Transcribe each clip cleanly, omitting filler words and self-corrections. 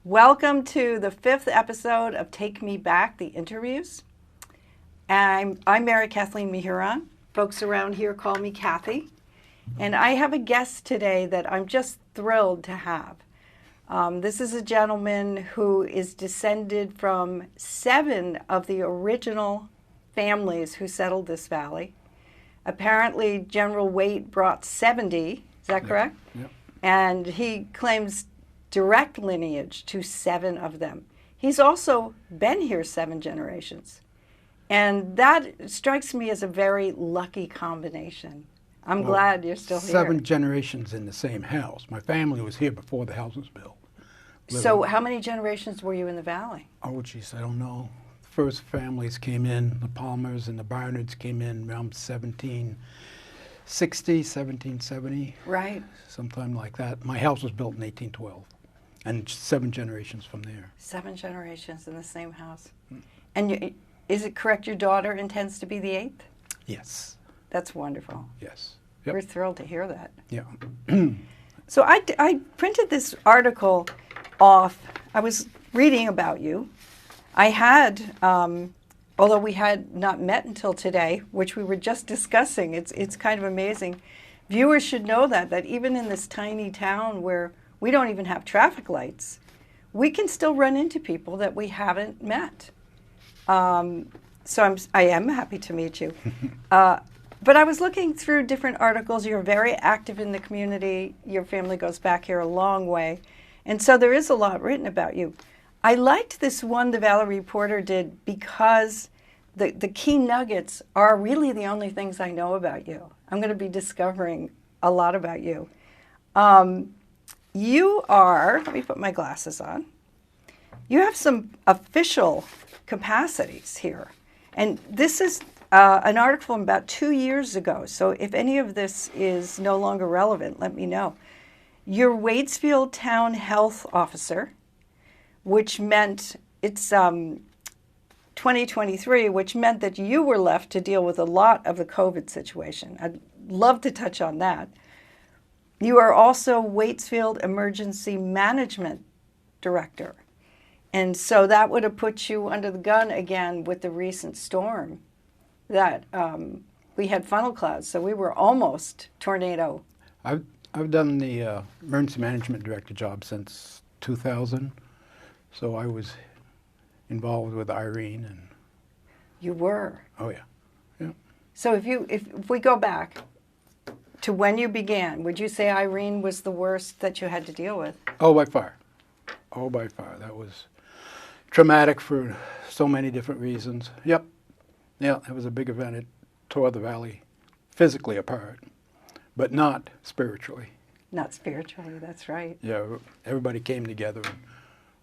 Welcome to the 5th episode of Take Me Back, the interviews. I'm Mary Kathleen Mehuron. Folks around here call me Kathy. And I have a guest today that I'm just thrilled to have. This is a gentleman who is descended from 7 of the original families who settled this valley. Apparently, General Waite brought 70. Is that correct? Yep. And he claims direct lineage to 7 of them. He's also been here 7 generations. And that strikes me as a very lucky combination. I'm glad you're still here. 7 generations in the same house. My family was here before the house was built. So how many generations were you in the valley? Oh, geez, I don't know. The first families came in, the Palmers and the Barnards came in around 1760, 1770. Right. Sometime like that. My house was built in 1812. And 7 generations from there. 7 generations in the same house. And is it correct your daughter intends to be the 8th? Yes. That's wonderful. Yes. Yep. We're thrilled to hear that. Yeah. So I printed this article off. I was reading about you. I had, although we had not met until today, which we were just discussing, it's kind of amazing. Viewers should know that even in this tiny town where we don't even have traffic lights, we can still run into people that we haven't met. So I am happy to meet you. But I was looking through different articles. You're very active in the community. Your family goes back here a long way. And so there is a lot written about you. I liked this one the Valley Reporter did because the key nuggets are really the only things I know about you. I'm going to be discovering a lot about you. You are, let me put my glasses on. You have some official capacities here. And this is an article from about 2 years ago. So if any of this is no longer relevant, let me know. You're Waitsfield Town Health Officer, which meant it's 2023, which meant that you were left to deal with a lot of the COVID situation. I'd love to touch on that. You are also Waitsfield Emergency Management Director. And so that would have put you under the gun again with the recent storm that we had funnel clouds. So we were almost tornado. I've done the emergency management director job since 2000. So I was involved with Irene. And you were? Oh, yeah. Yeah. So if we go back to when you began, would you say Irene was the worst that you had to deal with? Oh, by far. Oh, by far. That was traumatic for so many different reasons. Yep. Yeah, it was a big event. It tore the valley physically apart, but not spiritually. Not spiritually, that's right. Yeah, everybody came together and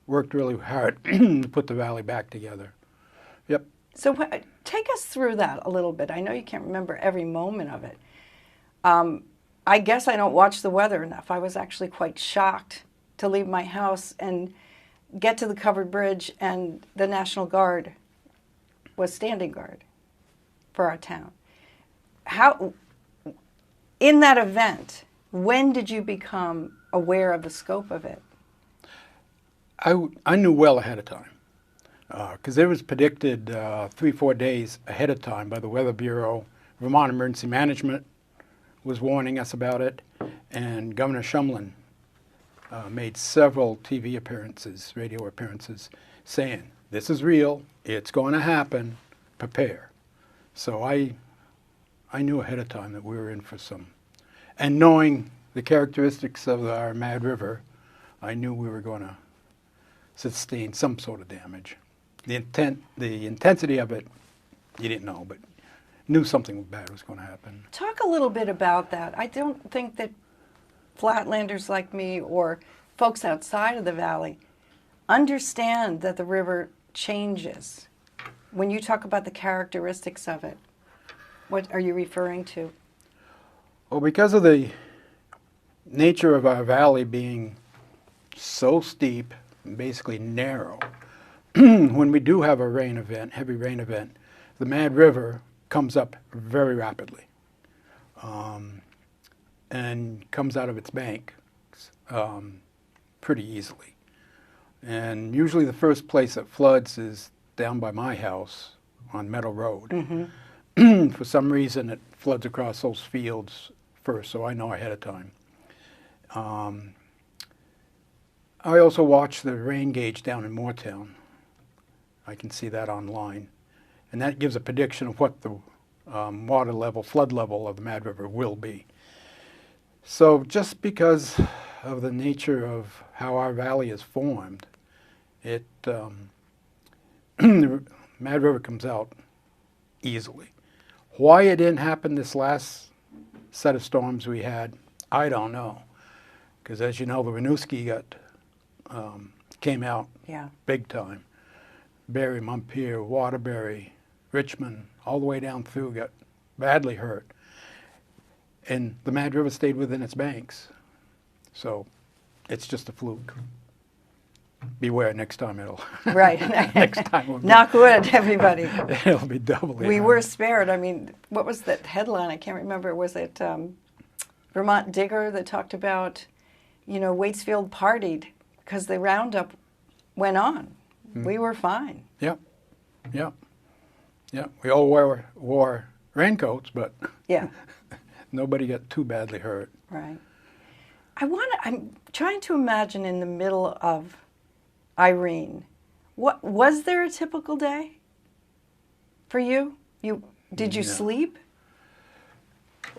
worked really hard to put the valley back together. Yep. So take us through that a little bit. I know you can't remember every moment of it. I guess I don't watch the weather enough. I was actually quite shocked to leave my house and get to the covered bridge and the National Guard was standing guard for our town. How, in that event, when did you become aware of the scope of it? I knew well ahead of time because it was predicted 3-4 days ahead of time by the Weather Bureau. Vermont Emergency Management was warning us about it, and Governor Shumlin made several TV appearances, radio appearances, saying, this is real, it's going to happen, prepare. So I knew ahead of time that we were in for some. And knowing the characteristics of our Mad River, I knew we were going to sustain some sort of damage. The intensity of it, you didn't know, but knew something bad was going to happen. Talk a little bit about that. I don't think that flatlanders like me or folks outside of the valley understand that the river changes. When you talk about the characteristics of it, what are you referring to? Well, because of the nature of our valley being so steep and basically narrow, when we do have a rain event, heavy rain event, the Mad River comes up very rapidly and comes out of its bank pretty easily. And usually the first place that floods is down by my house on Meadow Road. Mm-hmm. For some reason, it floods across those fields first, so I know ahead of time. I also watch the rain gauge down in Moortown. I can see that online. And that gives a prediction of what the water level, flood level of the Mad River will be. So just because of the nature of how our valley is formed, the Mad River comes out easily. Why it didn't happen this last set of storms we had, I don't know. Because as you know, the Winooski came out big time. Barry, Montpelier, Waterbury, Richmond, all the way down through got badly hurt. And the Mad River stayed within its banks. So it's just a fluke. Beware next time it'll. Right. Next time will Knock wood, everybody. It'll be doubly. We hard. were spared. I mean, what was that headline? I can't remember. Was it Vermont Digger that talked about, Waitsfield partied because the Roundup went on. We were fine. Yep. Yep. Yep. We all wore raincoats, but yeah, nobody got too badly hurt. Right. I'm trying to imagine in the middle of Irene, what was there a typical day for you? Did you sleep?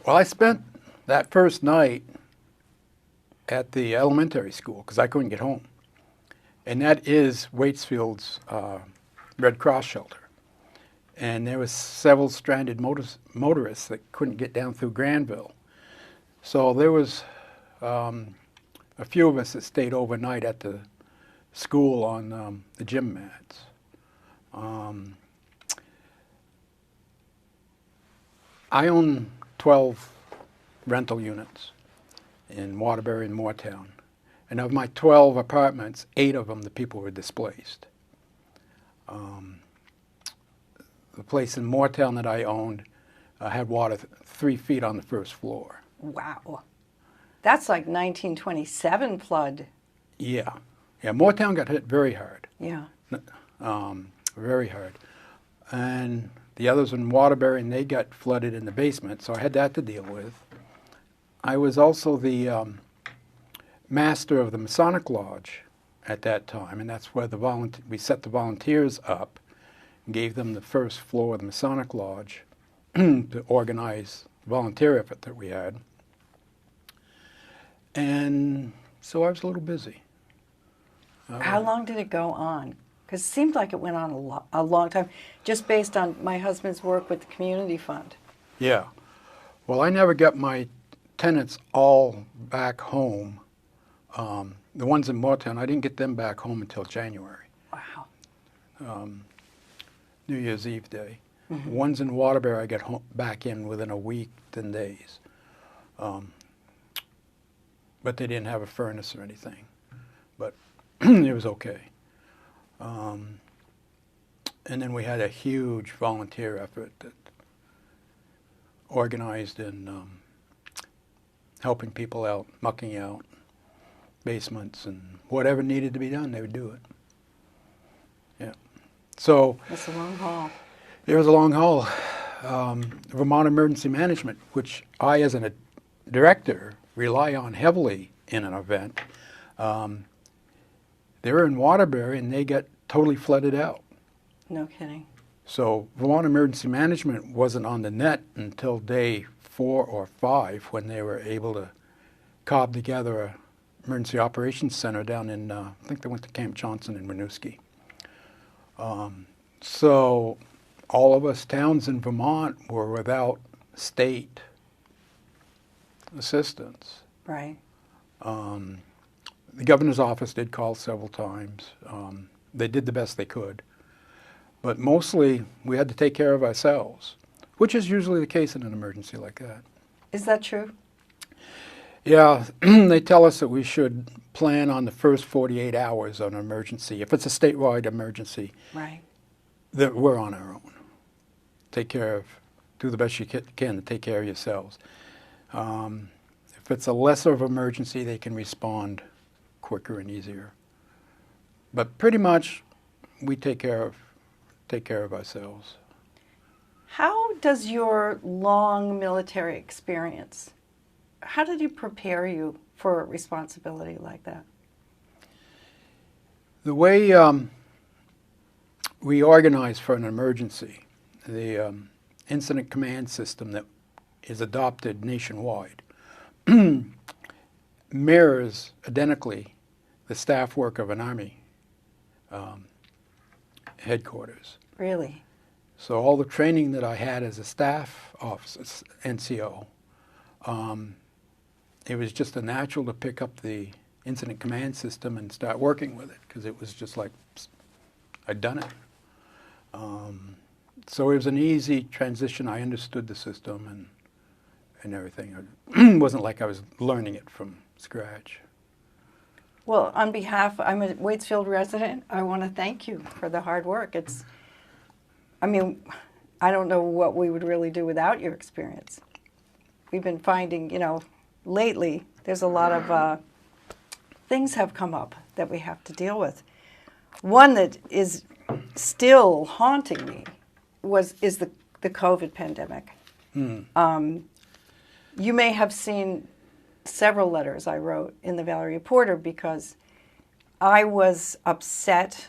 Well, I spent that first night at the elementary school because I couldn't get home. And that is Waitsfield's Red Cross shelter. And there was several stranded motorists that couldn't get down through Granville. So there was a few of us that stayed overnight at the school on the gym mats. I own 12 rental units in Waterbury and Moortown. And of my 12 apartments, 8 of them, the people were displaced. The place in Moortown that I owned had water 3 feet on the first floor. Wow. That's like 1927 flood. Yeah. Yeah, Moortown got hit very hard. Yeah. Very hard. And the others in Waterbury, and they got flooded in the basement, so I had that to deal with. I was also the master of the Masonic Lodge at that time, and that's where we set the volunteers up and gave them the first floor of the Masonic Lodge to organize the volunteer effort that we had. And so I was a little busy. How long did it go on? Because it seemed like it went on a long time, just based on my husband's work with the community fund. Yeah. Well, I never got my tenants all back home. The ones in Moortown, I didn't get them back home until January. Wow. New Year's Eve day. Mm-hmm. Ones in Waterbury, I got back in within a week, 10 days. But they didn't have a furnace or anything. But it was okay. And then we had a huge volunteer effort that organized in helping people out, mucking out basements, and whatever needed to be done, they would do it. Yeah. So That's a long haul. it was a long haul. Vermont Emergency Management, which I, as a director, rely on heavily in an event, they were in Waterbury and they got totally flooded out. No kidding. So Vermont Emergency Management wasn't on the net until day 4 or 5 when they were able to cob together a emergency operations center down in, I think they went to Camp Johnson in Winooski. So all of us towns in Vermont were without state assistance. Right. The governor's office did call several times. They did the best they could. But mostly we had to take care of ourselves, which is usually the case in an emergency like that. Is that true? Yeah, they tell us that we should plan on the first 48 hours on an emergency. If it's a statewide emergency, Right. that we're on our own. Do the best you can to take care of yourselves. If it's a lesser of emergency, they can respond quicker and easier. But pretty much, we take care of ourselves. How does your long military experience, how did it prepare you for a responsibility like that? The way we organize for an emergency, the incident command system that is adopted nationwide mirrors identically the staff work of an Army headquarters. Really? So all the training that I had as a staff officer, NCO, it was just a natural to pick up the incident command system and start working with it, because it was just like I'd done it. So it was an easy transition. I understood the system and everything. It wasn't like I was learning it from scratch. Well, on behalf, I'm a Waitsfield resident, I want to thank you for the hard work. I mean, I don't know what we would really do without your experience. We've been finding, lately, there's a lot of things have come up that we have to deal with. One that is still haunting me is the COVID pandemic. You may have seen several letters I wrote in the Valley Reporter because I was upset.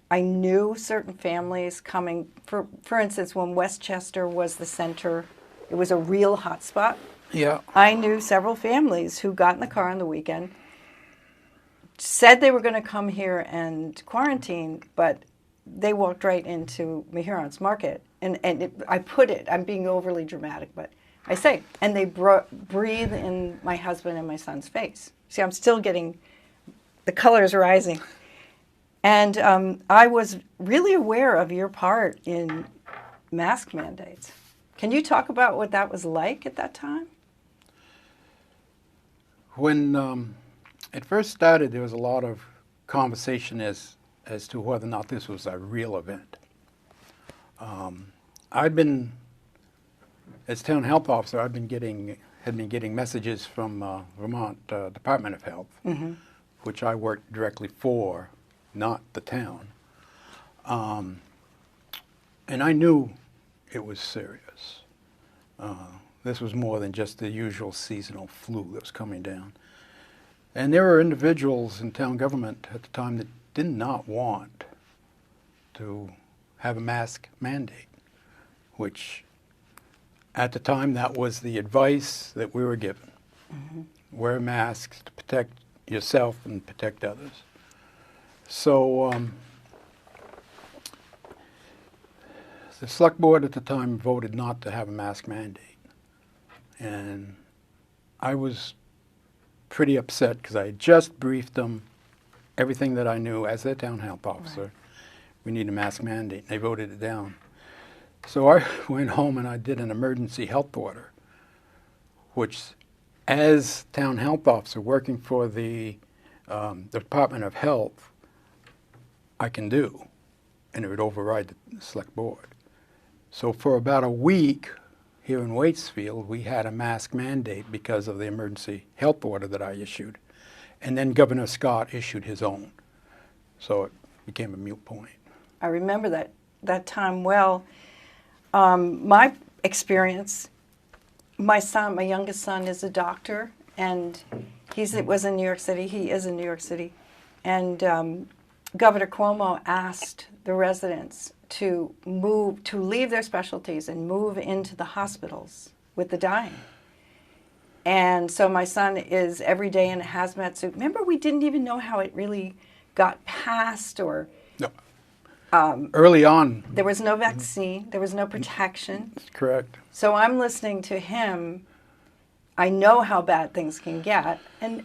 I knew certain families coming, for instance, when Westchester was the center, it was a real hot spot. Yeah. I knew several families who got in the car on the weekend, said they were going to come here and quarantine, but they walked right into Mehuron's market. I put it, I'm being overly dramatic, but I say, and they breathe in my husband and my son's face. See, I'm still getting, the colors rising. And I was really aware of your part in mask mandates. Can you talk about what that was like at that time? When it first started, there was a lot of conversation as to whether or not this was a real event. I'd been, as town health officer, had been getting messages from Vermont Department of Health, which I worked directly for, not the town. And I knew it was serious. This was more than just the usual seasonal flu that was coming down. And there were individuals in town government at the time that did not want to have a mask mandate, which at the time that was the advice that we were given. Wear masks to protect yourself and protect others. So the select board at the time voted not to have a mask mandate. And I was pretty upset because I had just briefed them everything that I knew as their town health officer. Right. We need a mask mandate. And they voted it down. So I went home and I did an emergency health order, which as town health officer working for the Department of Health, I can do, and it would override the select board. So for about a week here in Waitsfield, we had a mask mandate because of the emergency health order that I issued. And then Governor Scott issued his own. So it became a moot point. I remember that time well. My experience, my youngest son is a doctor, and he was in New York City. He is in New York City. And Governor Cuomo asked the residents to leave their specialties and move into the hospitals with the dying. And so my son is every day in a hazmat suit. Remember, we didn't even know how it really got passed or... No. Early on. There was no vaccine. There was no protection. That's correct. So I'm listening to him. I know how bad things can get. And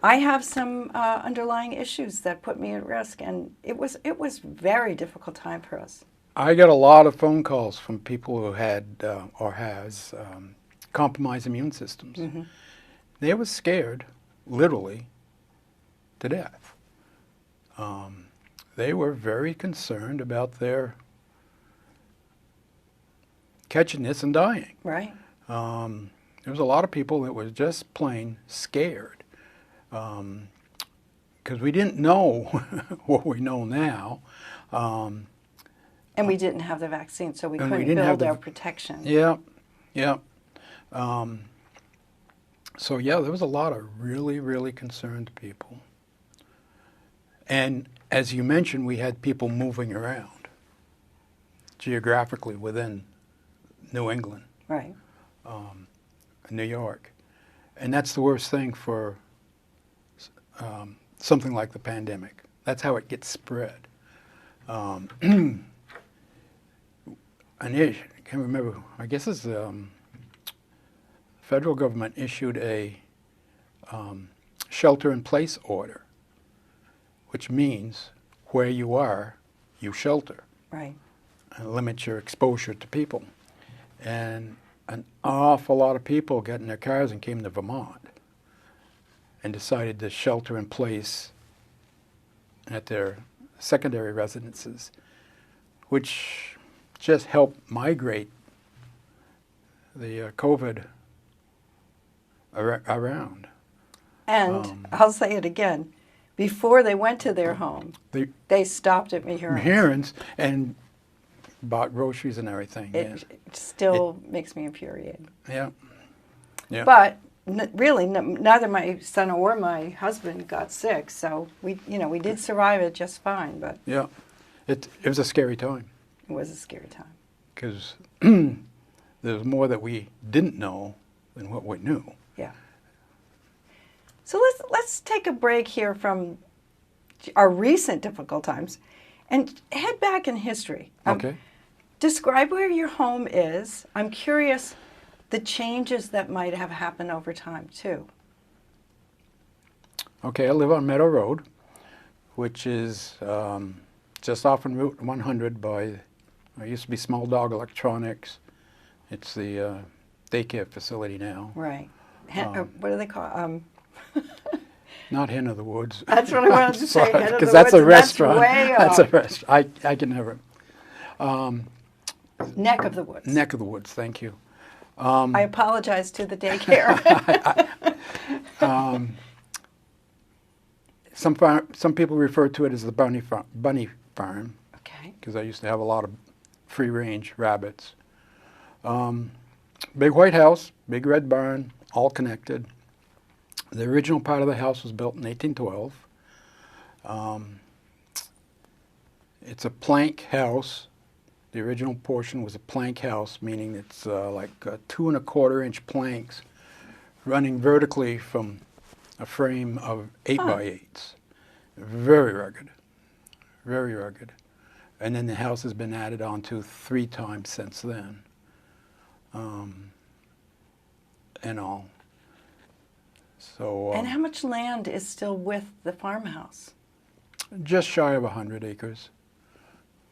I have some underlying issues that put me at risk. And it was a very difficult time for us. I got a lot of phone calls from people who had or has compromised immune systems. They were scared, literally, to death. They were very concerned about their catching this and dying. Right. There was a lot of people that were just plain scared. because we didn't know what we know now. And we didn't have the vaccine, so we And we couldn't didn't have build the- our protection. Yeah, yeah. So yeah, there was a lot of really, really concerned people. And as you mentioned, we had people moving around geographically within New England, Right. New York. And that's the worst thing for something like the pandemic. That's how it gets spread. And I can't remember, I guess it's federal government issued a shelter-in-place order, which means where you are, you shelter Right. and limit your exposure to people. And an awful lot of people got in their cars and came to Vermont and decided to shelter in place at their secondary residences, which just helped migrate the COVID around. And I'll say it again. Before they went to their home, they stopped at Mehuron. Mehurons and bought groceries and everything. It still makes me infuriated. Yeah. Yeah. But really, neither my son or my husband got sick, so we did survive it just fine. But yeah, it was a scary time it was a scary time. because there was more that we didn't know than what we knew. Yeah. So let's take a break here from our recent difficult times and head back in history. Okay. Describe where your home is. I'm curious the changes that might have happened over time, too. Okay, I live on Meadow Road, which is just off on Route 100 by, it used to be Small Dog Electronics. It's the daycare facility now. Right. What do they call Not Hen of the Woods. That's what I wanted to say. Hen of the Because that's Woods, a restaurant. That's That's way a off. restaurant. I can never. Neck of the Woods. Neck of the Woods, thank you. I apologize to the daycare. Some people refer to it as the bunny farm Okay. because I used to have a lot of free-range rabbits. Big white house, big red barn, all connected. The original part of the house was built in 1812. It's a plank house. The original portion was a plank house, meaning it's like 2 1/4-inch planks running vertically from a frame of 8x8s. Very rugged, very rugged. And then the house has been added on to 3 times since then, and all. So And how much land is still with the farmhouse? just shy of 100 acres.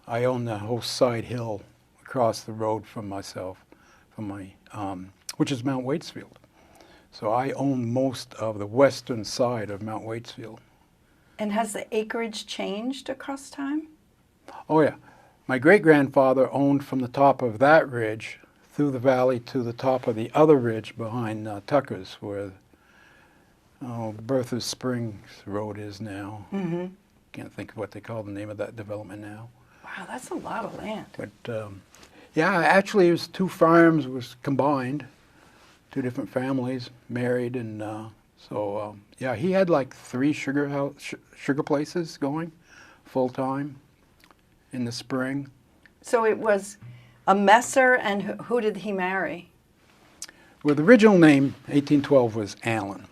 I own the whole side hill across the road from myself, which is Mount Waitsfield. So I own most of the western side of Mount Waitsfield. And has the acreage changed across time? Oh yeah, my great-grandfather owned from the top of that ridge through the valley to the top of the other ridge behind Tucker's, where Bertha's Springs Road is now. Mm-hmm. Can't think of what they call the name of that development now. Wow, that's a lot of land. But yeah, actually, it was 2 farms was combined, 2 different families married, and so yeah, he had like 3 sugar places going full time in the spring. So it was a Messer, and who did he marry? Well, the original name, 1812, was Allen,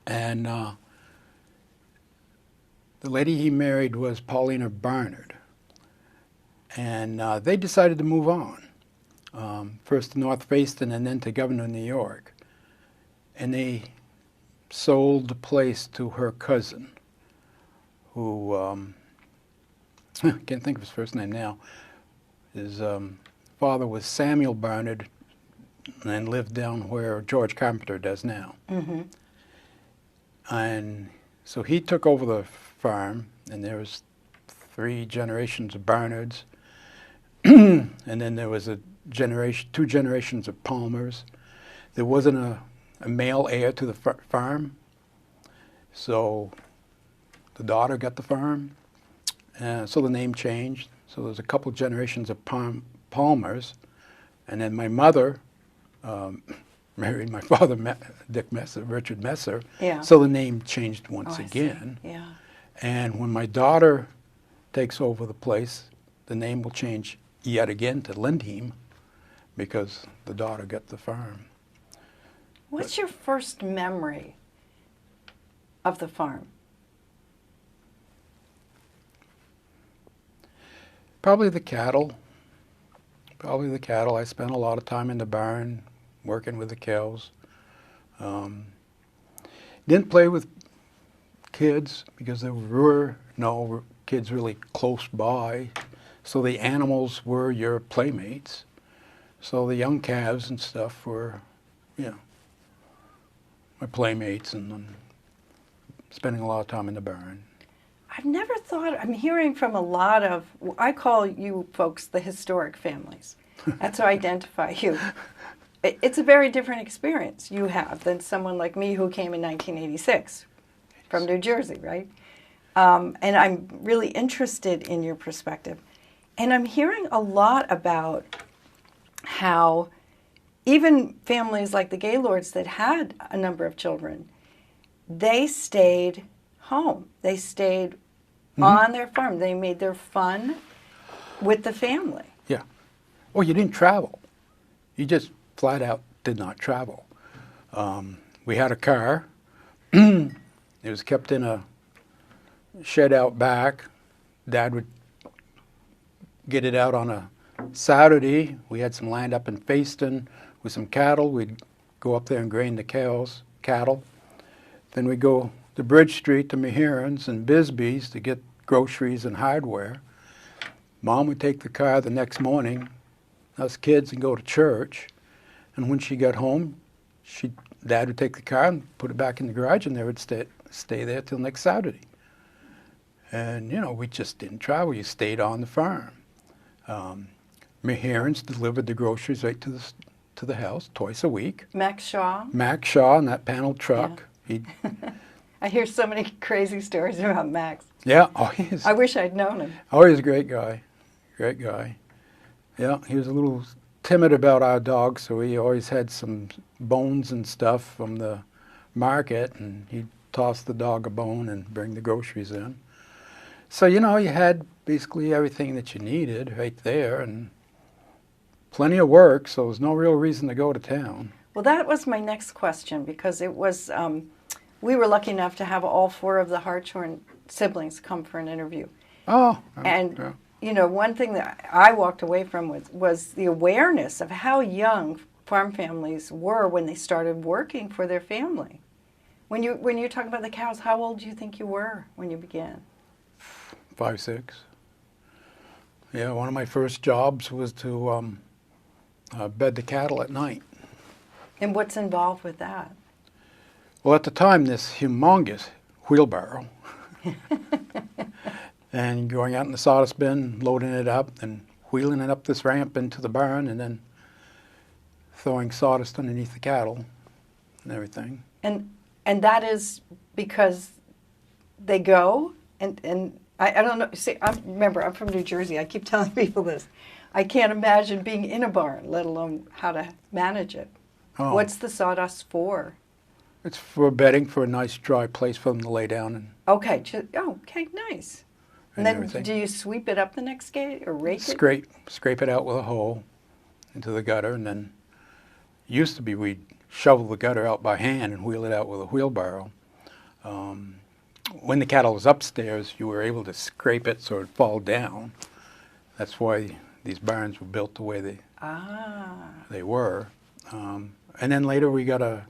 and the lady he married was Paulina Barnard. And they decided to move on, first to North Facein and then to Governor, New York. And they sold the place to her cousin, who, I can't think of his first name now. His father was Samuel Barnard and lived down where George Carpenter does now. Mm-hmm. And so he took over the farm, and there was 3 generations of Barnards. And then there was 2 generations of Palmers. There wasn't a male heir to the farm, so the daughter got the farm, so the name changed. So there's a couple generations of Palmers, and then my mother married my father, Richard Messer. Yeah. So the name changed once again. Yeah. And when my daughter takes over the place, the name will change yet again to Lindheim, because the daughter got the farm. What's your first memory of the farm? Probably the cattle. Probably the cattle. I spent a lot of time in the barn working with the cows. Didn't play with kids because there were no kids really close by. So the animals were your playmates. So the young calves and stuff were, my playmates, and spending a lot of time in the barn. I've never thought, I'm hearing from a lot of, I call you folks the historic families. That's how I identify you. It's a very different experience you have than someone like me who came in 1986 from New Jersey, right? And I'm really interested in your perspective. And I'm hearing a lot about how even families like the Gaylords that had a number of children, they stayed home. They stayed on their farm. They made their fun with the family. Yeah. Well, you didn't travel. You just flat out did not travel. We had a car. It was kept in a shed out back. Dad would get it out on a Saturday. We had some land up in Fayston with some cattle. We'd go up there and grain the cattle. Then we'd go to Bridge Street to Mehurons and Bisbee's to get groceries and hardware. Mom would take the car the next morning, us kids, and go to church. And when she got home, Dad would take the car and put it back in the garage, and they would stay there till next Saturday. And, we just didn't travel. You stayed on the farm. Mehurons delivered the groceries right to the house twice a week. Max Shaw in that panel truck. Yeah. I hear so many crazy stories about Max. Yeah. I wish I'd known him. Oh, he's a great guy. Great guy. Yeah, he was a little timid about our dog, so he always had some bones and stuff from the market, and he'd toss the dog a bone and bring the groceries in. So, you had basically everything that you needed right there, and plenty of work, so there's no real reason to go to town. Well, that was my next question, because it was, we were lucky enough to have all four of the Hartshorn siblings come for an interview. Oh. And, one thing that I walked away from was the awareness of how young farm families were when they started working for their family. When you're talking about the cows, how old do you think you were when you began? 5, 6. Yeah, one of my first jobs was to bed the cattle at night. And what's involved with that? Well, at the time, this humongous wheelbarrow, and going out in the sawdust bin, loading it up, and wheeling it up this ramp into the barn, and then throwing sawdust underneath the cattle and everything. And that is because they go, and I don't know. See, remember, I'm from New Jersey. I keep telling people this. I can't imagine being in a barn, let alone how to manage it. Oh. What's the sawdust for? It's for bedding, for a nice dry place for them to lay down. And okay, nice. And then everything. Do you sweep it up the next day or rake it? Scrape it out with a hoe into the gutter, and then used to be we'd shovel the gutter out by hand and wheel it out with a wheelbarrow. When the cattle was upstairs, you were able to scrape it so it would fall down. That's why these barns were built the way they were. And then later we got a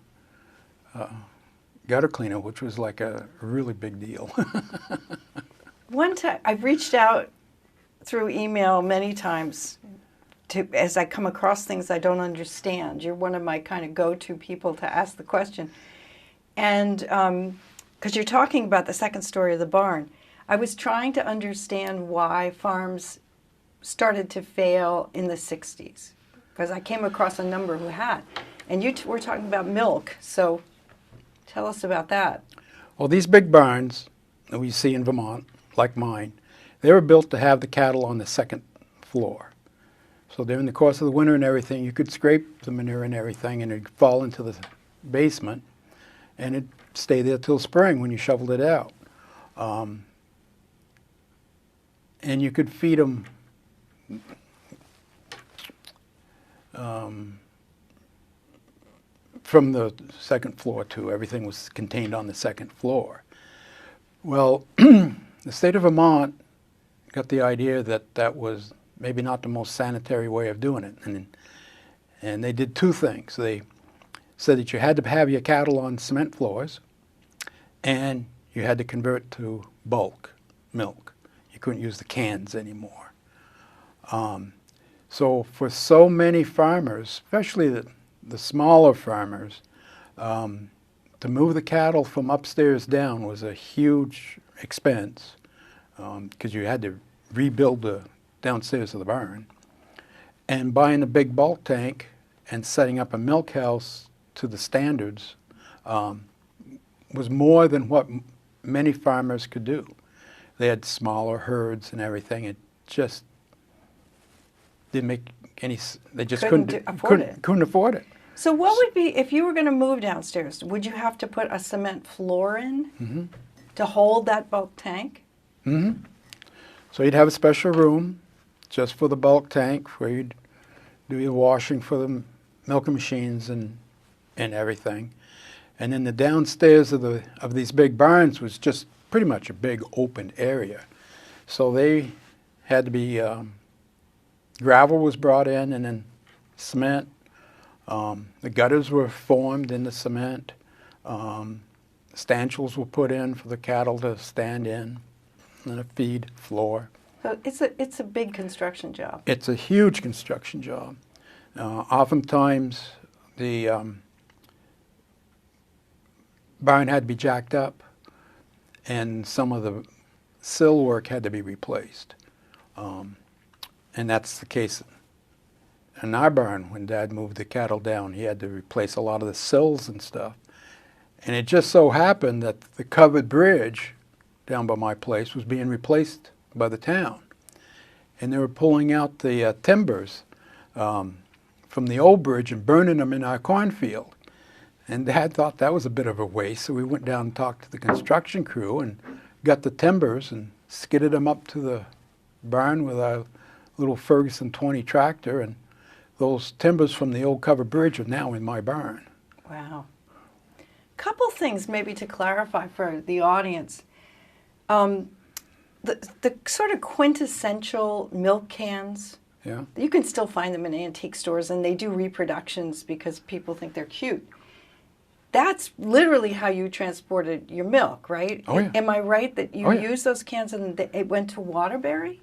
gutter cleaner, which was like a really big deal. One time, I've reached out through email many times as I come across things I don't understand. You're one of my kind of go-to people to ask the question. And because you're talking about the second story of the barn, I was trying to understand why farms started to fail in the 60s, because I came across a number who had. And you were talking about milk, so tell us about that. Well, these big barns, that we see in Vermont, like mine, they were built to have the cattle on the second floor. So during the course of the winter and everything, you could scrape the manure and everything, and it'd fall into the basement, and it'd stay there till spring when you shoveled it out. And you could feed them from the second floor too. Everything was contained on the second floor. Well, the state of Vermont got the idea that that was maybe not the most sanitary way of doing it. And they did two things. They said that you had to have your cattle on cement floors, and you had to convert to bulk milk. You couldn't use the cans anymore. So for so many farmers, especially the smaller farmers, to move the cattle from upstairs down was a huge expense, because you had to rebuild the downstairs of the barn. And buying a big bulk tank and setting up a milk house to the standards was more than what many farmers could do. They had smaller herds and everything. It just didn't make any. They just couldn't afford it. So what would be, if you were going to move downstairs, would you have to put a cement floor in to hold that bulk tank? Mm-hmm. So you'd have a special room just for the bulk tank where you'd do your washing for the milking machines and everything. And then the downstairs of these big barns was just pretty much a big open area. So they had to be, gravel was brought in, and then cement. The gutters were formed in the cement. Stanchions were put in for the cattle to stand in, and a feed floor. So it's a big construction job. It's a huge construction job. Oftentimes, the barn had to be jacked up, and some of the sill work had to be replaced. And that's the case in our barn. When Dad moved the cattle down, he had to replace a lot of the sills and stuff. And it just so happened that the covered bridge down by my place was being replaced by the town. And they were pulling out the timbers from the old bridge and burning them in our cornfield. And Dad thought that was a bit of a waste, so we went down and talked to the construction crew and got the timbers and skidded them up to the barn with our little Ferguson 20 tractor, and those timbers from the old covered bridge are now in my barn. Wow. Couple things maybe to clarify for the audience. The sort of quintessential milk cans, Yeah. you can still find them in antique stores, and they do reproductions because people think they're cute. That's literally how you transported your milk, right? Oh, yeah. Am I right that you Oh, yeah. used those cans and it went to Waterbury?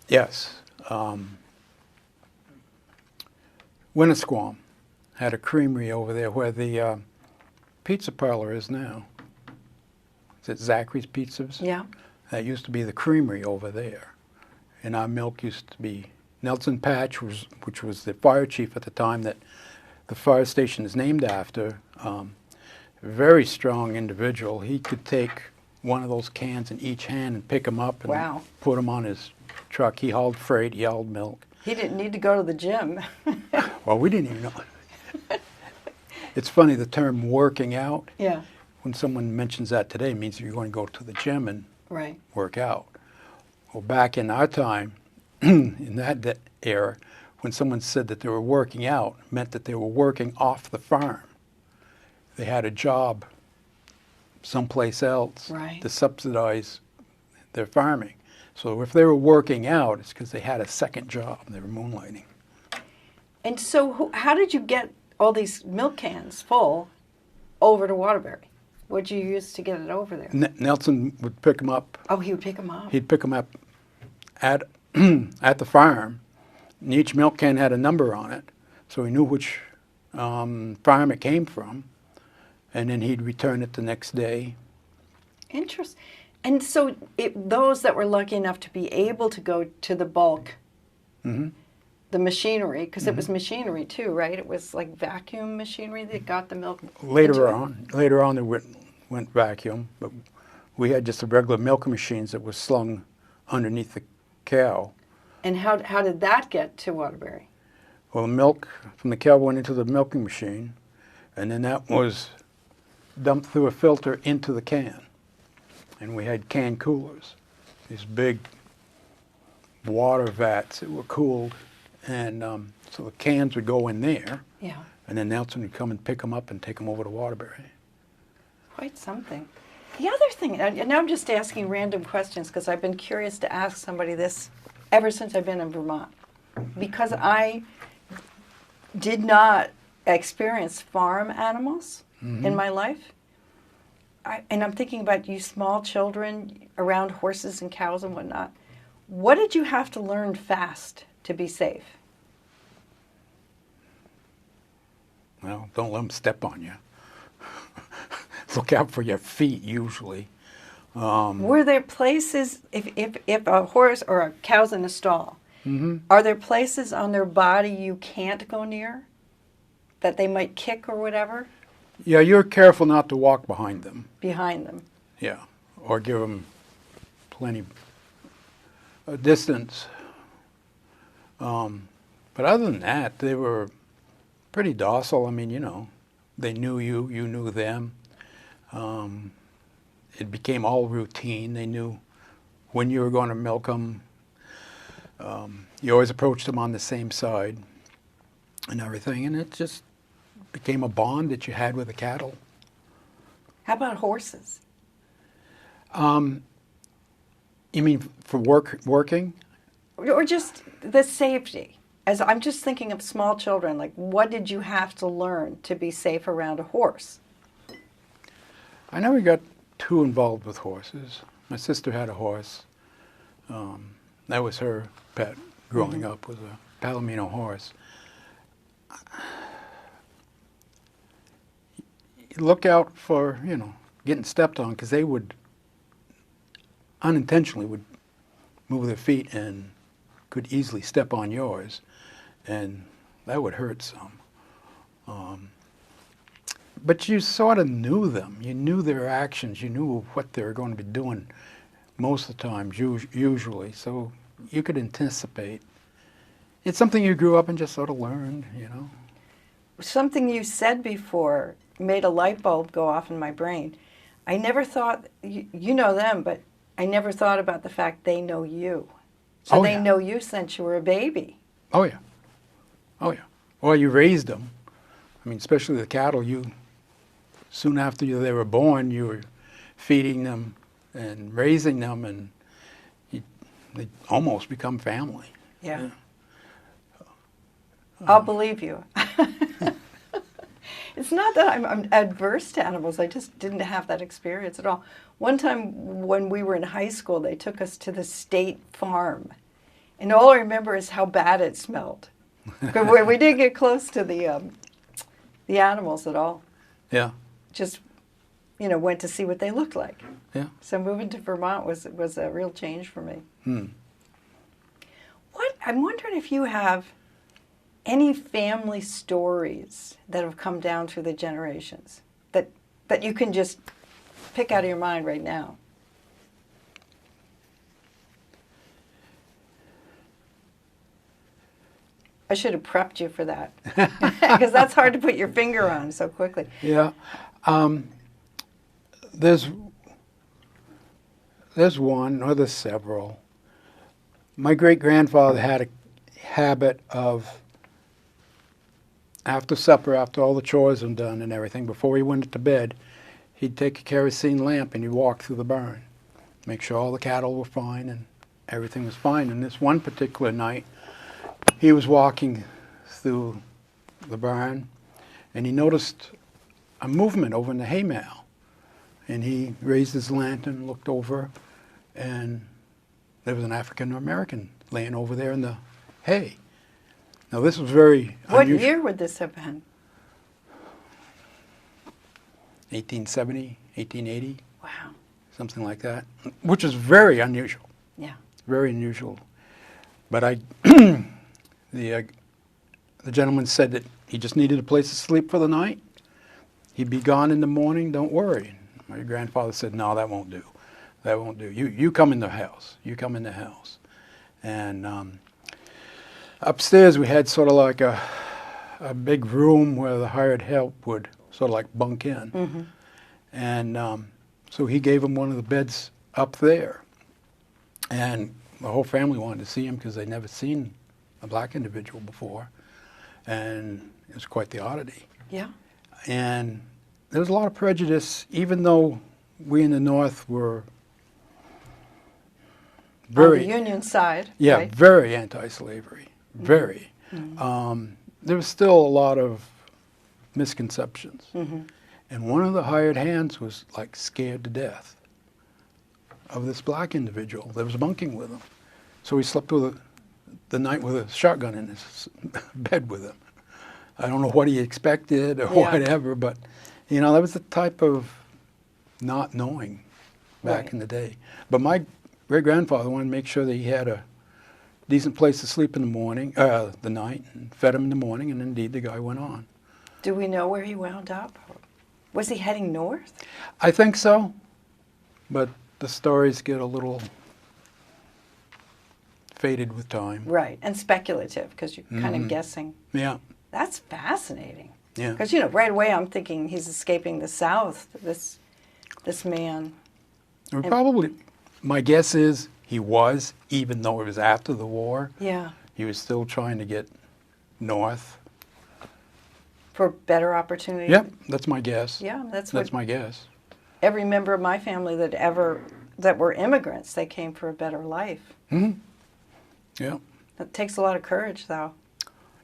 Yes. Winnisquam had a creamery over there where the pizza parlor is now. Is it Zachary's Pizzas? Yeah. That used to be the creamery over there. And our milk used to be Nelson Patch, which was the fire chief at the time that the fire station is named after. A very strong individual. He could take one of those cans in each hand and pick them up and Wow. put them on his truck. He hauled freight, he hauled milk. He didn't need to go to the gym. Well, we didn't even know. It's funny, the term working out, Yeah. when someone mentions that today, it means you're going to go to the gym and Right. work out. Well, back in our time, in that era, when someone said that they were working out, it meant that they were working off the farm. They had a job someplace else Right. to subsidize their farming. So if they were working out, it's because they had a second job. They were moonlighting. And so how did you get all these milk cans full over to Waterbury? What'd you use to get it over there? Nelson would pick them up. Oh, he would pick them up. He'd pick them up at at the farm, and each milk can had a number on it, so he knew which farm it came from, and then he'd return it the next day. Interesting. And so those that were lucky enough to be able to go to the bulk, the machinery, because it was machinery too, right? It was like vacuum machinery that got the milk. Later on, they went vacuum, but we had just the regular milking machines that was slung underneath the cow. And how did that get to Waterbury? Well, the milk from the cow went into the milking machine, and then that was dumped through a filter into the can. And we had can coolers, these big water vats that were cooled, and so the cans would go in there, Yeah. and then Nelson would come and pick them up and take them over to Waterbury. Quite something. The other thing, and now I'm just asking random questions because I've been curious to ask somebody this ever since I've been in Vermont. Because I did not experience farm animals in my life. And I'm thinking about you small children around horses and cows and whatnot. What did you have to learn fast to be safe? Well, don't let them step on you. Look out for your feet, usually. Were there places, if a horse or a cow's in a stall, are there places on their body you can't go near? That they might kick or whatever? Yeah, you're careful not to walk behind them. Behind them. Yeah, or give them plenty distance. But other than that, they were pretty docile. I mean, you know, they knew you, you knew them. It became all routine. They knew when you were going to milk them. You always approached them on the same side and everything, and it just became a bond that you had with the cattle. How about horses? You mean for working? Or just the safety? As I'm just thinking of small children, like what did you have to learn to be safe around a horse? I never got too involved with horses. My sister had a horse. That was her pet growing up, was a Palomino horse. Look out for, you know, getting stepped on, because they would unintentionally would move their feet and could easily step on yours, and that would hurt some. But you sort of knew them. You knew their actions. You knew what they were going to be doing most of the time, usually, so you could anticipate. It's something you grew up and just sort of learned, you know. Something you said before made a light bulb go off in my brain. I never thought, you know them, but I never thought about the fact they know you. So they know you since you were a baby. Oh, yeah. Oh, yeah. Well, you raised them. I mean, especially the cattle, soon after they were born, you were feeding them and raising them, and they almost become family. Yeah. I'll believe you. It's not that I'm adverse to animals. I just didn't have that experience at all. One time when we were in high school, they took us to the state farm. And all I remember is how bad it smelled. We didn't get close to the animals at all. Yeah. Just, went to see what they looked like. Yeah. So moving to Vermont was a real change for me. I'm wondering if you have any family stories that have come down through the generations that you can just pick out of your mind right now. I should have prepped you for that, because that's hard to put your finger on so quickly. Yeah. There's one, or there's several. My great-grandfather had a habit of, after supper, after all the chores were done and everything, before he went to bed, he'd take a kerosene lamp and he'd walk through the barn, make sure all the cattle were fine and everything was fine. And this one particular night, he was walking through the barn and he noticed a movement over in the hay mow. And he raised his lantern, looked over, and there was an African-American laying over there in the hay. Now, this was very What unusual. year would this have been? 1870, 1880, Wow. something like that, which is very unusual. Yeah. Very unusual. But the gentleman said that he just needed a place to sleep for the night. He'd be gone in the morning, don't worry. My grandfather said, no, that won't do. That won't do. You come in the house. You come in the house. And upstairs we had sort of like a big room where the hired help would sort of like bunk in. Mm-hmm. And so he gave him one of the beds up there. And the whole family wanted to see him because they'd never seen a black individual before. And it was quite the oddity. Yeah. And there was a lot of prejudice, even though we in the North were very... On the Union side. Yeah, right? very anti-slavery. Very. Mm-hmm. There was still a lot of misconceptions. Mm-hmm. And one of the hired hands was like scared to death of this black individual that was bunking with him. So he slept with the night with a shotgun in his bed with him. I don't know what he expected or whatever, but you know, that was the type of not knowing back in the day. But my great-grandfather wanted to make sure that he had a decent place to sleep in the morning, the night, and fed him in the morning, and indeed the guy went on. Do we know where he wound up? Was he heading north? I think so, but the stories get a little faded with time. Right, and speculative, because you're kind of guessing. Yeah. That's fascinating. Yeah. Because, you know, right away I'm thinking he's escaping the South, this man. Or probably, my guess is he was, even though it was after the war. Yeah. He was still trying to get north. For better opportunity. Yep, that's my guess. Yeah, that's my guess. every member of my family that were immigrants, they came for a better life. Mm-hmm. Yeah. That takes a lot of courage, though.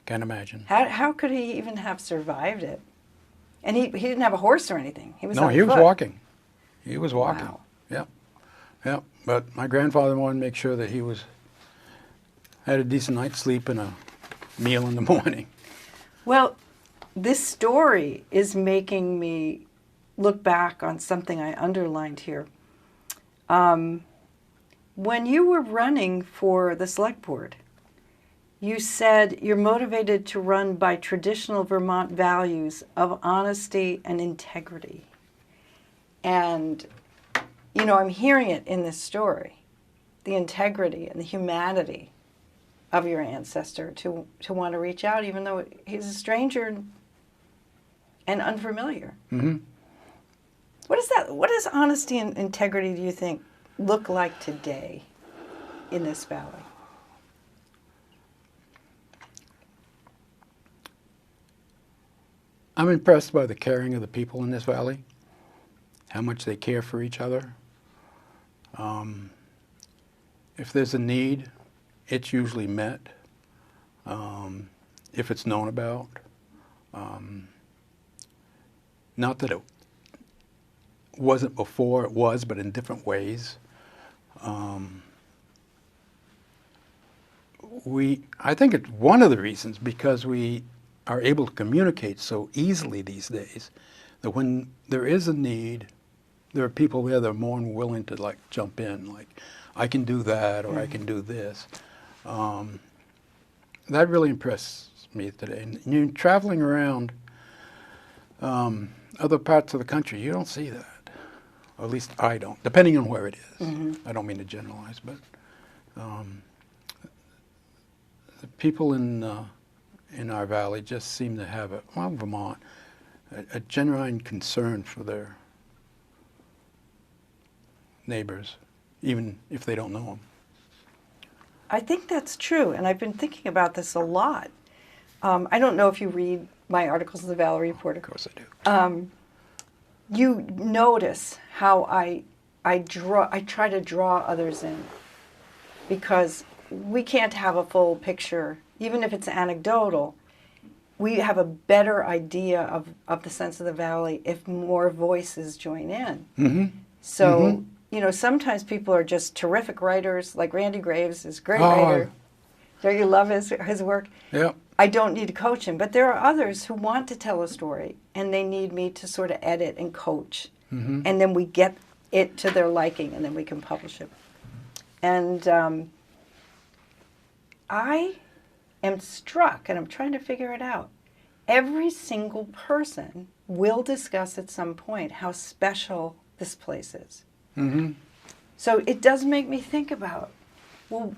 Can't imagine. How could he even have survived it? And he didn't have a horse or anything. He was No, on he was foot. walking. He was walking. Wow. Yep. Yep. But my grandfather wanted to make sure that he had a decent night's sleep and a meal in the morning. Well, this story is making me look back on something I underlined here. When you were running for the select board, you said you're motivated to run by traditional Vermont values of honesty and integrity. And, you know, I'm hearing it in this story, the integrity and the humanity of your ancestor to want to reach out, even though he's a stranger and unfamiliar. Mm-hmm. What does honesty and integrity, do you think, look like today in this valley? I'm impressed by the caring of the people in this valley, how much they care for each other. If there's a need, it's usually met. If it's known about. Not that it wasn't before, it was, but in different ways. I think it's one of the reasons because we are able to communicate so easily these days that when there is a need, there are people there that are more than willing to like jump in, like I can do that or I can do this. That really impressed me today. And you're traveling around other parts of the country, you don't see that. Or at least I don't, depending on where it is. I don't mean to generalize, but the people in our valley just seem to have Vermont, a genuine concern for their neighbors, even if they don't know them. I think that's true, and I've been thinking about this a lot. I don't know if you read my articles in the Valley Reporter. Of course I do. You notice how I try to draw others in, because we can't have a full picture, even if it's anecdotal. We have a better idea of the sense of the valley if more voices join in. Mm-hmm. So, you know, sometimes people are just terrific writers, like Randy Graves is a great writer. Don't you love his work? Yeah. I don't need to coach him, but there are others who want to tell a story, and they need me to sort of edit and coach. And then we get it to their liking, and then we can publish it. And I am struck, and I'm trying to figure it out. Every single person will discuss at some point how special this place is. So it does make me think about, well,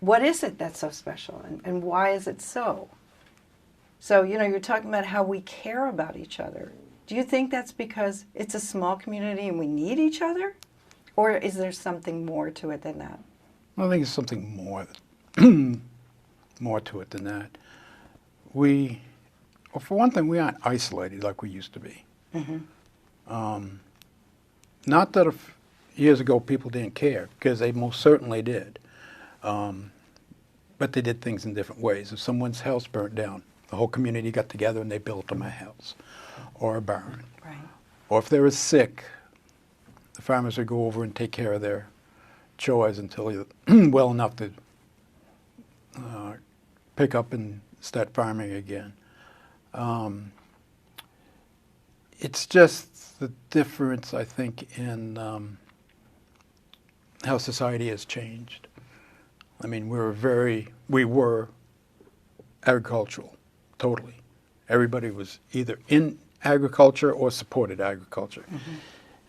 what is it that's so special, and why is it so? So, you're talking about how we care about each other. Do you think that's because it's a small community and we need each other? Or is there something more to it than that? I think it's something more to it than that. Well, for one thing, we aren't isolated like we used to be. Not that if years ago people didn't care, because they most certainly did. But they did things in different ways. If someone's house burnt down, the whole community got together and they built them a house or a barn. Right. Or if they were sick, the farmers would go over and take care of their chores until you're well enough to pick up and start farming again. It's just the difference, I think, in how society has changed. I mean, we were agricultural, totally. Everybody was either in agriculture or supported agriculture.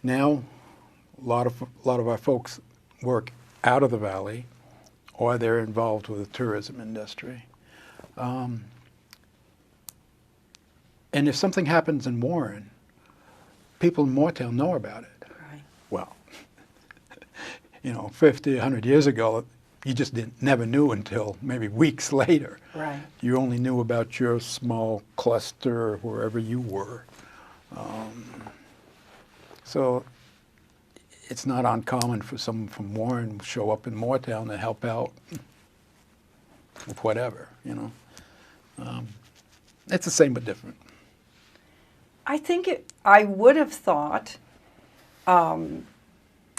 Now, a lot of our folks work out of the valley, or they're involved with the tourism industry. And if something happens in Warren, people in Moortown know about it. Right. Well, 50, 100 years ago, you just never knew until maybe weeks later. Right. You only knew about your small cluster wherever you were. So it's not uncommon for someone from Warren to show up in Moortown to help out with whatever, It's the same but different. I would have thought,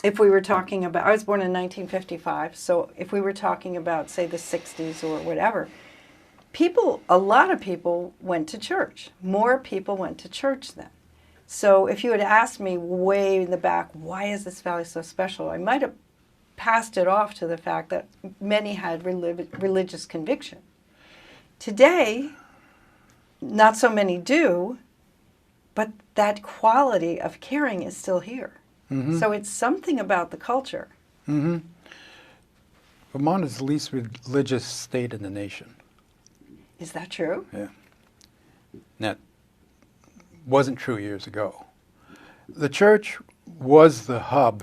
if we were talking about, I was born in 1955, so if we were talking about, say, the 60s or whatever, a lot of people went to church. More people went to church then. So if you had asked me way in the back, why is this valley so special, I might have passed it off to the fact that many had religious conviction. Today, not so many do, but that quality of caring is still here. So it's something about the culture. Vermont is the least religious state in the nation. Is that true? Yeah. That wasn't true years ago. The church was the hub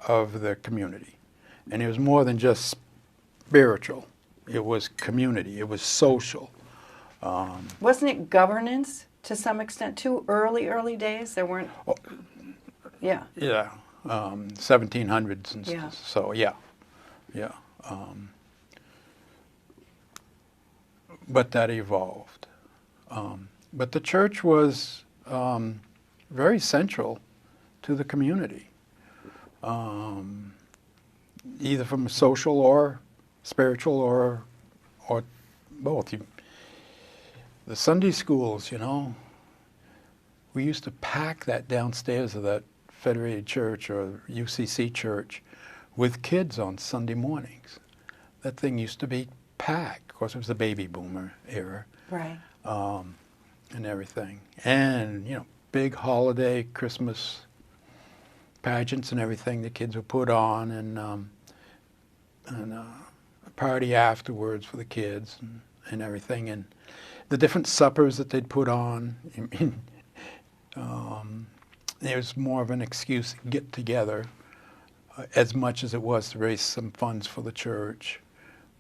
of the community, and it was more than just spiritual. It was community. It was social. Wasn't it governance to some extent too? Early days, there weren't. Oh, yeah. Yeah. 1700s and Yeah. so yeah. But that evolved. But the church was very central to the community, either from a social or spiritual or both. The Sunday schools, we used to pack that downstairs of that Federated Church or UCC church with kids on Sunday mornings. That thing used to be packed. Of course, it was the baby boomer era. Right. And everything. And, big holiday, Christmas pageants and everything the kids would put on, and a party afterwards for the kids and everything. And the different suppers that they'd put on. It was more of an excuse to get together as much as it was to raise some funds for the church.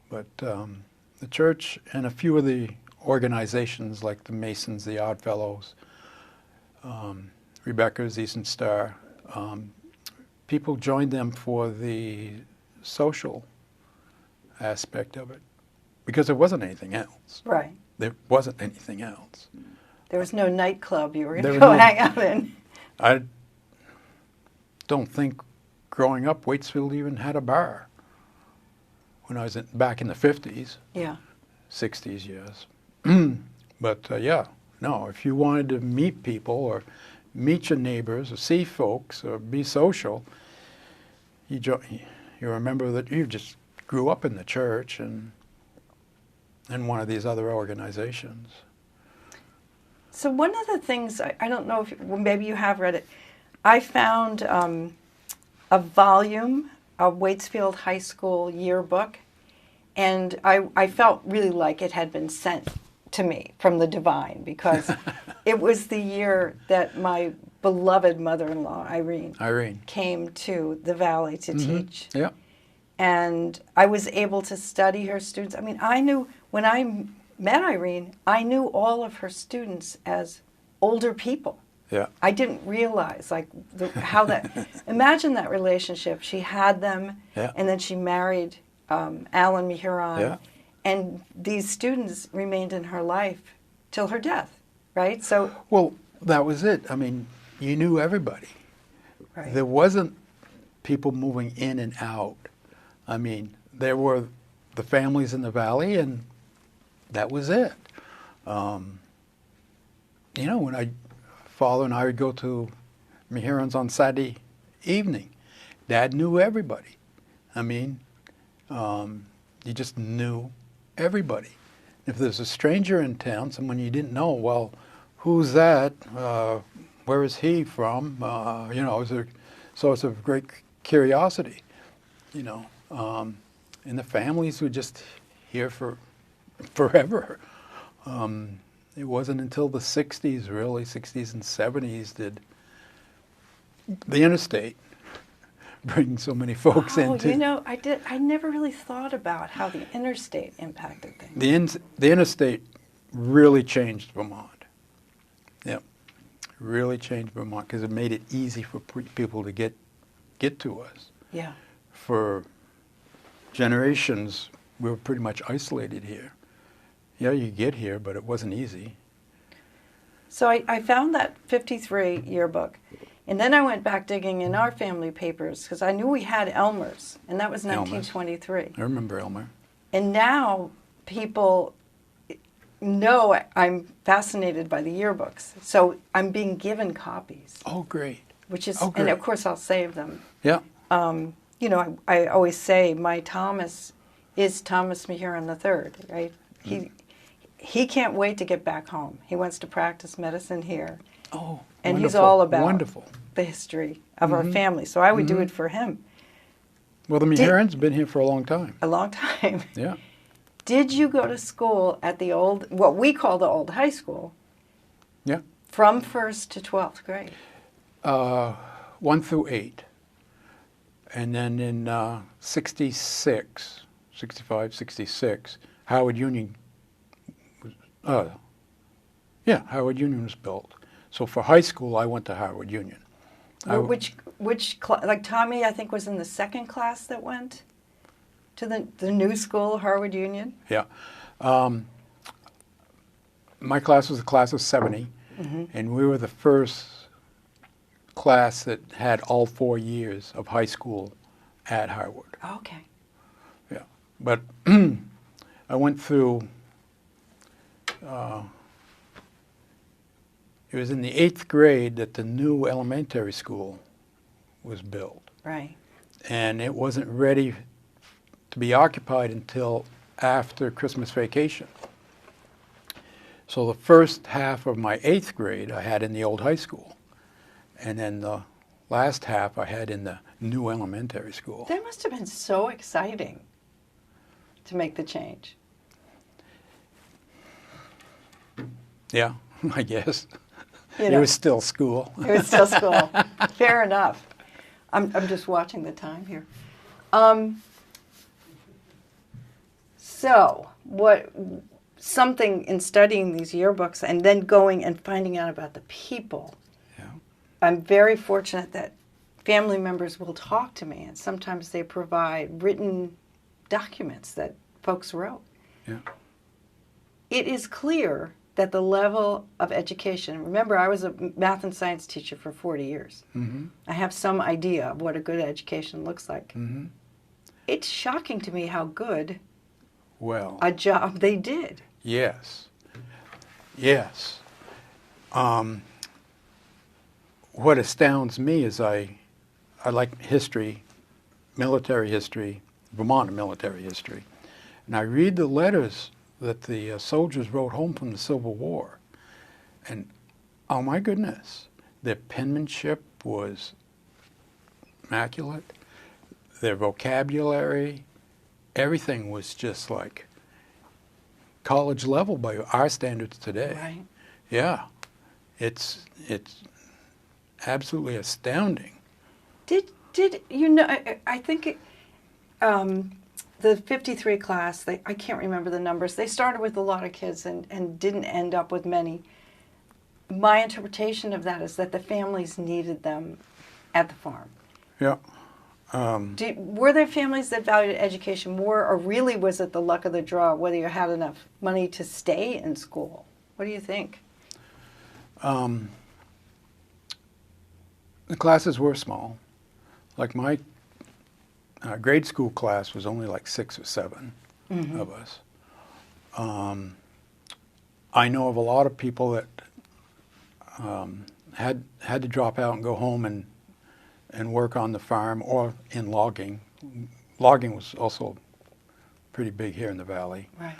But the church and a few of the organizations like the Masons, the Odd Fellows, Rebecca's, Eastern Star, people joined them for the social aspect of it because there wasn't anything else. Right. There wasn't anything else. There was no nightclub you were going to go hang out in. I don't think growing up Waitsfield even had a bar when I was back in the 50s. Yeah. 60s, yes. But no, if you wanted to meet people or meet your neighbors or see folks or be social, you remember that you just grew up in the church and one of these other organizations. So one of the things, I don't know if maybe you have read it, I found a volume a Waitsfield High School yearbook, and I felt really like it had been sent to me from the divine, because it was the year that my beloved mother-in-law, Irene, came to the Valley to teach. Yeah. And I was able to study her students. I mean, I knew, when I met Irene, I knew all of her students as older people. Yeah. I didn't realize how that. Imagine that relationship. She had them, and then she married Alan Mehuron, and these students remained in her life till her death, right? So. Well, that was it. I mean, you knew everybody. Right. There wasn't people moving in and out. I mean, there were the families in the valley, and that was it. You know, when Father and I would go to Mehuron's on Saturday evening, Dad knew everybody. I mean, you just knew everybody. If there's a stranger in town, someone you didn't know, well, who's that? Where is he from? You know, it was a source of great curiosity, you know. And the families were just here for forever. It wasn't until the 60s, really, 60s and 70s, did the interstate bring so many folks into. You know, I never really thought about how the interstate impacted things. The interstate really changed Vermont. Yeah, really changed Vermont, because it made it easy for people to get to us. Yeah. For generations, we were pretty much isolated here. Yeah, you get here, but it wasn't easy. So I found that 53 yearbook, and then I went back digging in our family papers, because I knew we had Elmer's, and that was 1923. I remember Elmer. And now people know I'm fascinated by the yearbooks, so I'm being given copies. Oh, great. Which is, great. and of course I'll save them. Yeah. You know, I always say my Thomas is Thomas Mehuron III, right? He can't wait to get back home. He wants to practice medicine here. Oh, and wonderful. He's all about wonderful. The history of our family. So I would do it for him. Well, the Mehurons have been here for a long time. A long time. Yeah. Did you go to school at the old, what we call the old high school? Yeah. From 1st to 12th grade? 1 through 8. And then in 66, 65, 66, Howard Union Howard Union was built. So for high school, I went to Howard Union. Which like Tommy, I think, was in the second class that went to the new school, Howard Union? Yeah. My class was a class of 70, and we were the first class that had all 4 years of high school at Harvard. Okay. Yeah. But I went through, it was in the 8th grade that the new elementary school was built. Right. And it wasn't ready to be occupied until after Christmas vacation. So the first half of my 8th grade I had in the old high school. And then the last half I had in the new elementary school. That must have been so exciting to make the change. Yeah, I guess. You know, it was still school. It was still school. Fair enough. I'm just watching the time here. So, something in studying these yearbooks and then going and finding out about the people. Yeah. I'm very fortunate that family members will talk to me, and sometimes they provide written documents that folks wrote. Yeah. It is clear that the level of education, remember I was a math and science teacher for 40 years. Mm-hmm. I have some idea of what a good education looks like. Mm-hmm. It's shocking to me how good a job they did. Yes. Yes. What astounds me is I like history, military history, Vermont military history, and I read the letters that the soldiers wrote home from the Civil War, and oh my goodness, their penmanship was immaculate. their vocabulary, everything was just like college level by our standards today. Right. Yeah, it's absolutely astounding. Did you know? I think the 53 class. I can't remember the numbers. They started with a lot of kids and didn't end up with many. My interpretation of that is that the families needed them at the farm. Yeah. Were there families that valued education more, or really was it the luck of the draw, whether you had enough money to stay in school? What do you think? The classes were small. Like my grade school class was only like 6 or 7 of us. I know of a lot of people that had to drop out and go home and work on the farm or in logging. Logging was also pretty big here in the valley. Right.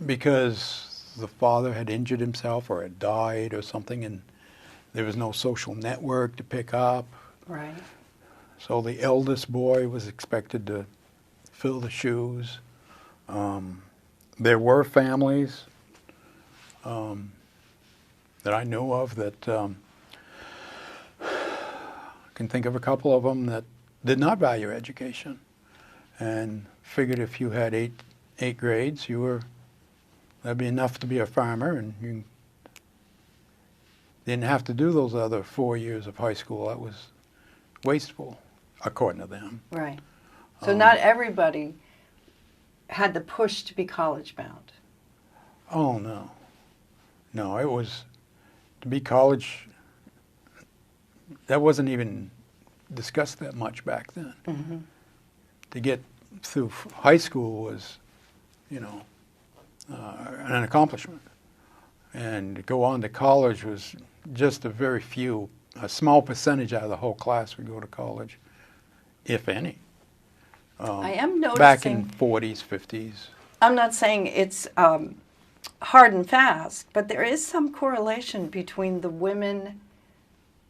Because the father had injured himself or had died or something, and there was no social network to pick up. Right. So the eldest boy was expected to fill the shoes. There were families that I knew of that can think of a couple of them that did not value education and figured if you had eight grades, that'd be enough to be a farmer, and you didn't have to do those other 4 years of high school. That was wasteful, according to them. Right. So not everybody had the push to be college bound. Oh, no. No, it was to be college, that wasn't even discussed that much back then. Mm-hmm. To get through high school was, an accomplishment. And to go on to college was just a small percentage out of the whole class would go to college, if any. I am noticing. Back in 40s, 50s. I'm not saying it's hard and fast, but there is some correlation between the women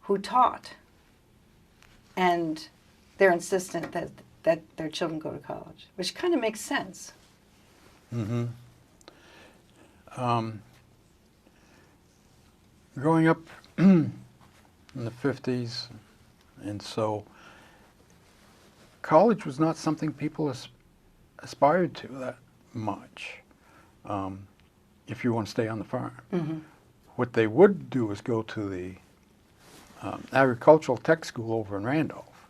who taught and their insistent that their children go to college, which kind of makes sense. Mm-hmm. Growing up in the 50s, and so college was not something people aspired to that much if you want to stay on the farm. Mm-hmm. What they would do is go to the agricultural tech school over in Randolph,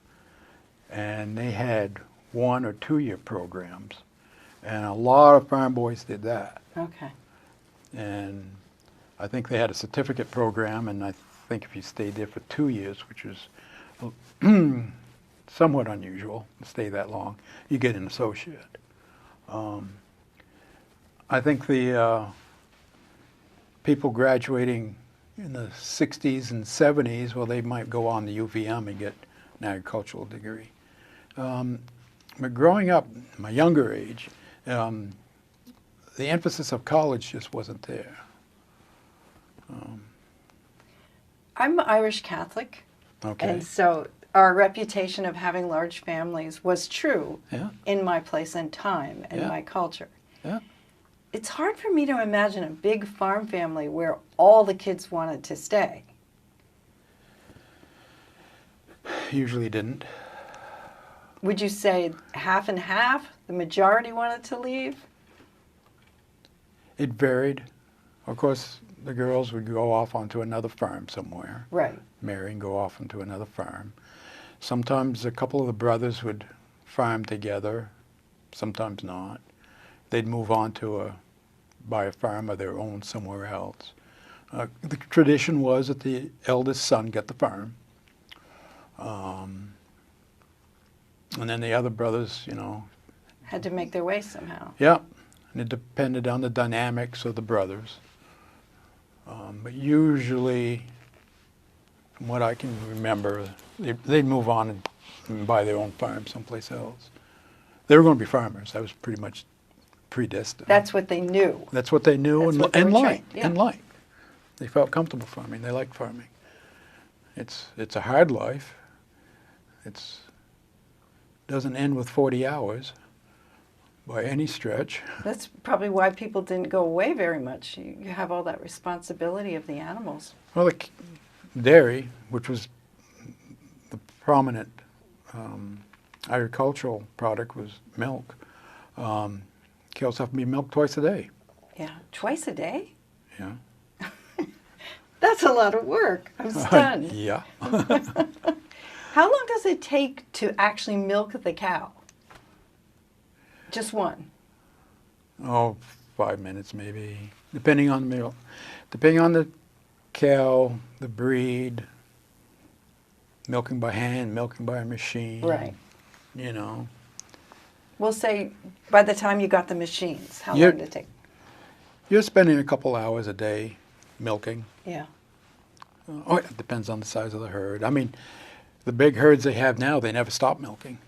and they had 1 or 2 year programs, and a lot of farm boys did that. Okay. And I think they had a certificate program, and I think if you stayed there for 2 years, which was somewhat unusual to stay that long, you get an associate. I think the people graduating in the 60s and 70s, well, they might go on to UVM and get an agricultural degree. But growing up, my younger age, the emphasis of college just wasn't there. I'm Irish Catholic, Okay. and so our reputation of having large families was true Yeah. in my place and time and Yeah. my culture. Yeah. It's hard for me to imagine a big farm family where all the kids wanted to stay. Usually didn't. Would you say half and half? The majority wanted to leave? It varied. Of course, the girls would go off onto another farm somewhere, Right. marry and go off into another farm. Sometimes a couple of the brothers would farm together, sometimes not. They'd move on to buy a farm of their own somewhere else. The tradition was that the eldest son got the farm. And then the other brothers, Had to make their way somehow. yeah, and it depended on the dynamics of the brothers. But usually, from what I can remember, they'd move on and buy their own farm someplace else. They were going to be farmers. That was pretty much predestined. That's what they knew. That's what they knew That's what they were liked. trained, yeah. And liked. They felt comfortable farming. They liked farming. It's a hard life. It's doesn't end with 40 hours by any stretch. That's probably why people didn't go away very much. You have all that responsibility of the animals. Well, the dairy, which was the prominent agricultural product, was milk. Cows have to be milked twice a day. Yeah, twice a day? Yeah. That's a lot of work. I'm stunned. Yeah. How long does it take to actually milk the cow? Just one? Oh, 5 minutes maybe, depending on the milk. Depending on the cow, the breed, milking by hand, milking by a machine. Right. You know. We'll say by the time you got the machines, how long did it take? You're spending a couple hours a day milking. Yeah. Oh, it depends on the size of the herd. I mean, the big herds they have now, they never stop milking.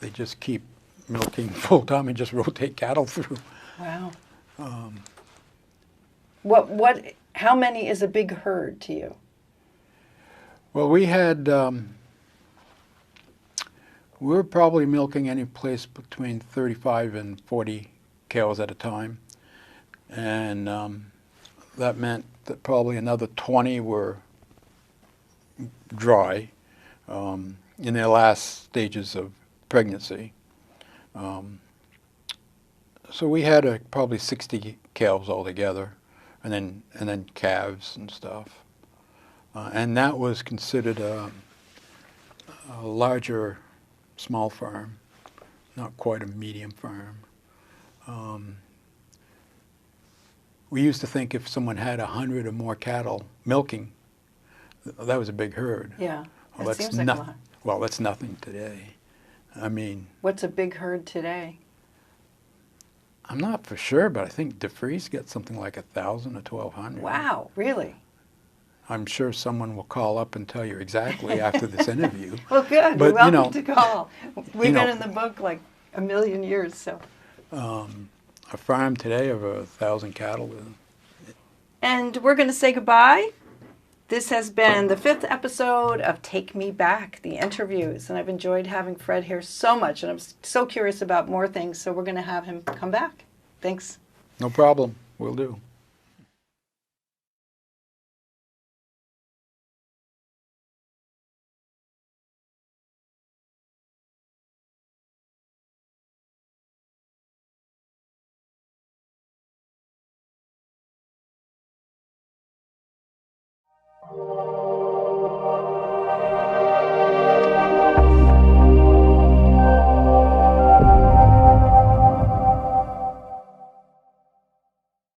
They just keep milking full time and just rotate cattle through. Wow. How many is a big herd to you? Well, we were probably milking any place between 35 and 40 cows at a time. And that meant that probably another 20 were dry in their last stages of pregnancy. So we had probably 60 cows altogether, and then calves and stuff. And that was considered a larger small farm, not quite a medium farm. We used to think if someone had 100 or more cattle milking, that was a big herd. Yeah, Well, that seems like a lot. Well, that's nothing today. I mean... What's a big herd today? I'm not for sure, but I think DeFreeze gets something like 1,000 or 1,200. Wow, really? I'm sure someone will call up and tell you exactly after this interview. Well, good. But, You're welcome to call. We've been know, in the book like a million years, so... a farm today of 1,000 cattle. And we're going to say goodbye. This has been the 5th episode of Take Me Back, the interviews. And I've enjoyed having Fred here so much. And I'm so curious about more things. So we're going to have him come back. Thanks. No problem. Will do.